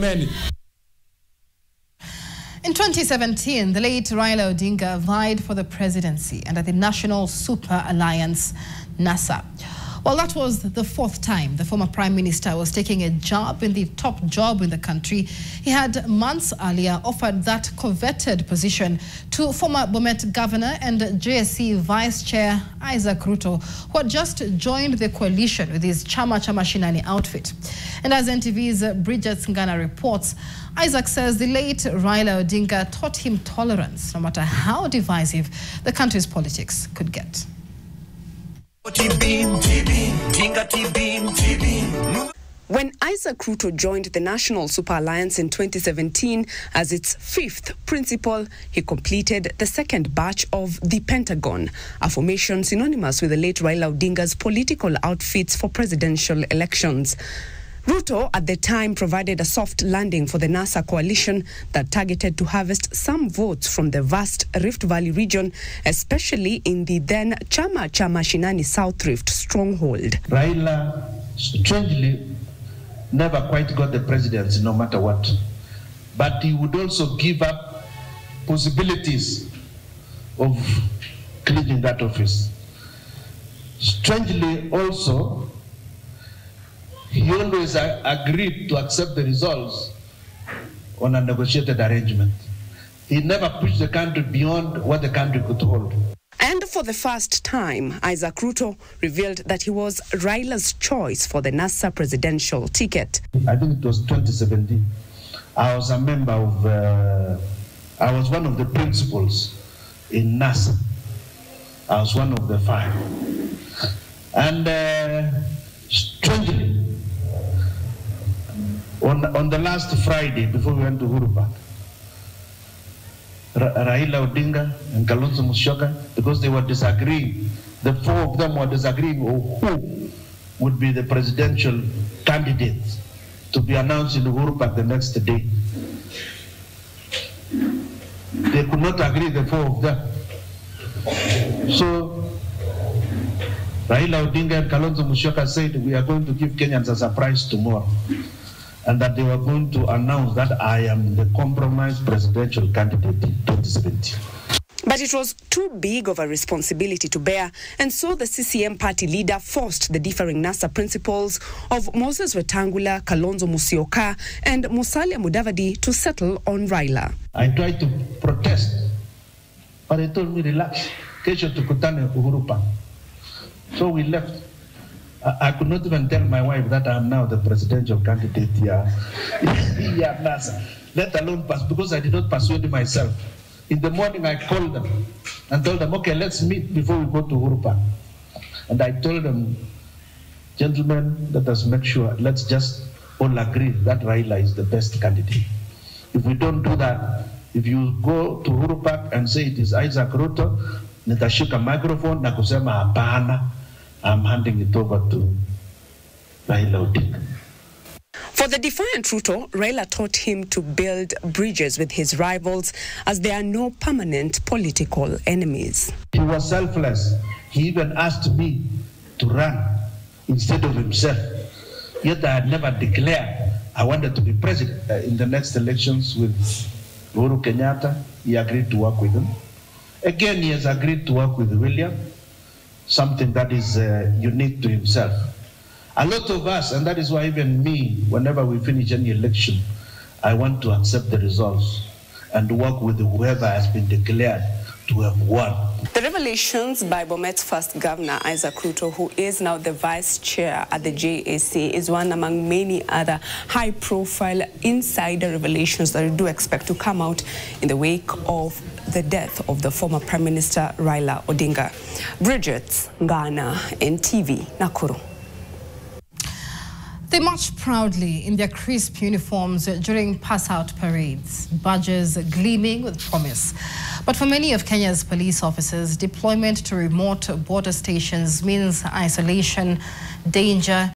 many. In 2017, the late Raila Odinga vied for the presidency under the National Super Alliance, NASA. Well, that was the fourth time the former Prime Minister was taking a job in the top job in the country. He had months earlier offered that coveted position to former Bomet Governor and JSC Vice Chair Isaac Rutto, who had just joined the coalition with his Chama Shinani outfit. And as NTV's Bridget Ngana reports, Isaac says the late Raila Odinga taught him tolerance, no matter how divisive the country's politics could get. When Isaac Rutto joined the National Super Alliance in 2017 as its fifth principal, he completed the second batch of the Pentagon, a formation synonymous with the late Raila Odinga's political outfits for presidential elections. Rutto at the time provided a soft landing for the NASA coalition that targeted to harvest some votes from the vast Rift Valley region, especially in the then Chama Shinani South Rift stronghold. Raila strangely never quite got the presidency no matter what, but he would also give up possibilities of clinching that office. Strangely also, he always agreed to accept the results on a negotiated arrangement. He never pushed the country beyond what the country could hold. And for the first time, Isaac Rutto revealed that he was Raila's choice for the NASA presidential ticket. I think it was 2017. I was a member of, I was one of the principals in NASA. I was one of the 5. And strangely, on the last Friday before we went to Uhuru Park, Raila Odinga and Kalonzo Musyoka, because they were disagreeing, the 4 of them were disagreeing on who would be the presidential candidate to be announced in Uhuru Park the next day. They could not agree, the 4 of them. So Raila Odinga and Kalonzo Musyoka said, we are going to give Kenyans a surprise tomorrow, and that they were going to announce that I am the compromised presidential candidate in 2017. But it was too big of a responsibility to bear, and so the CCM party leader forced the differing NASA principals of Moses Wetangula, Kalonzo Musyoka, and Musalia Mudavadi to settle on Raila. I tried to protest, but they told me, relax, kesho tukutane Uhuru Park. So we left. I could not even tell my wife that I am now the presidential candidate here. Yeah, NASA. Let alone pass, because I did not persuade myself. In the morning, I called them and told them, okay, let's meet before we go to Uhuru Park. And I told them, gentlemen, let us make sure, let's just all agree that Raila is the best candidate. If we don't do that, if you go to Uhuru Park and say it is Isaac Rutto, nitashika microphone na kusema hapana, I'm handing it over to Raila Odinga. For the defiant Rutto, Raila taught him to build bridges with his rivals, as there are no permanent political enemies. He was selfless. He even asked me to run instead of himself. Yet I had never declared I wanted to be president. In the next elections with Uhuru Kenyatta, he agreed to work with him. Again, he has agreed to work with William, something that is unique to himself. A lot of us, and that is why even me, whenever we finish any election, I want to accept the results and work with whoever has been declared to have won. The revelations by Bomet's first governor, Isaac Rutto, who is now the vice chair at the JSC, is one among many other high-profile insider revelations that we do expect to come out in the wake of the death of the former Prime Minister Raila Odinga. Bridget Ngana, NTV, Nakuru. They marched proudly in their crisp uniforms during pass-out parades, badges gleaming with promise. But for many of Kenya's police officers, deployment to remote border stations means isolation, danger,